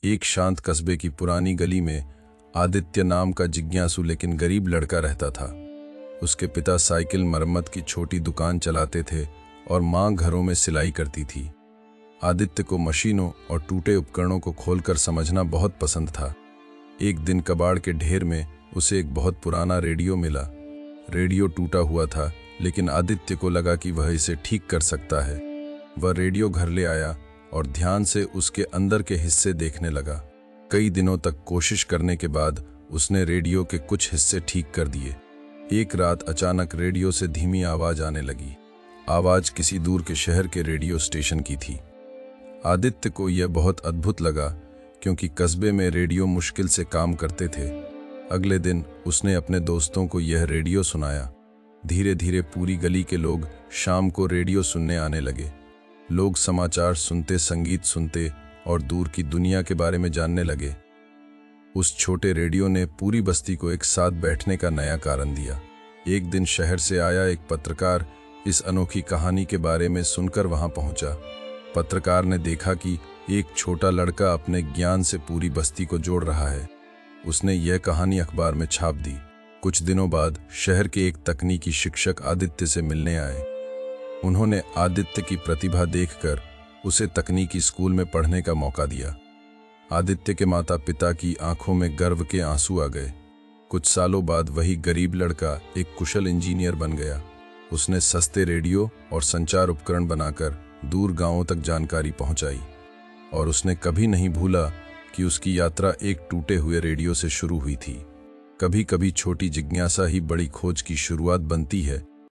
एक शांत कस्बे की पुरानी गली में आदित्य नाम का जिज्ञासु लेकिन गरीब लड़का रहता था। उसके पिता साइकिल मरम्मत की छोटी दुकान चलाते थे और मां घरों में सिलाई करती थी। आदित्य को मशीनों और टूटे उपकरणों को खोलकर समझना बहुत पसंद था। एक दिन कबाड़ के ढेर में उसे एक बहुत पुराना रेडियो मिला। रेडियो टूटा हुआ था, लेकिन आदित्य को लगा कि वह इसे ठीक कर सकता है। वह रेडियो घर ले आया और ध्यान से उसके अंदर के हिस्से देखने लगा। कई दिनों तक कोशिश करने के बाद उसने रेडियो के कुछ हिस्से ठीक कर दिए। एक रात अचानक रेडियो से धीमी आवाज आने लगी। आवाज किसी दूर के शहर के रेडियो स्टेशन की थी। आदित्य को यह बहुत अद्भुत लगा, क्योंकि कस्बे में रेडियो मुश्किल से काम करते थे। अगले दिन उसने अपने दोस्तों को यह रेडियो सुनाया। धीरे धीरे पूरी गली के लोग शाम को रेडियो सुनने आने लगे। लोग समाचार सुनते, संगीत सुनते और दूर की दुनिया के बारे में जानने लगे। उस छोटे रेडियो ने पूरी बस्ती को एक साथ बैठने का नया कारण दिया। एक दिन शहर से आया एक पत्रकार इस अनोखी कहानी के बारे में सुनकर वहां पहुंचा। पत्रकार ने देखा कि एक छोटा लड़का अपने ज्ञान से पूरी बस्ती को जोड़ रहा है। उसने यह कहानी अखबार में छाप दी। कुछ दिनों बाद शहर के एक तकनीकी शिक्षक आदित्य से मिलने आए। उन्होंने आदित्य की प्रतिभा देखकर उसे तकनीकी स्कूल में पढ़ने का मौका दिया। आदित्य के माता पिता की आंखों में गर्व के आंसू आ गए। कुछ सालों बाद वही गरीब लड़का एक कुशल इंजीनियर बन गया। उसने सस्ते रेडियो और संचार उपकरण बनाकर दूर गांवों तक जानकारी पहुंचाई। और उसने कभी नहीं भूला कि उसकी यात्रा एक टूटे हुए रेडियो से शुरू हुई थी। कभी कभी छोटी जिज्ञासा ही बड़ी खोज की शुरुआत बनती है।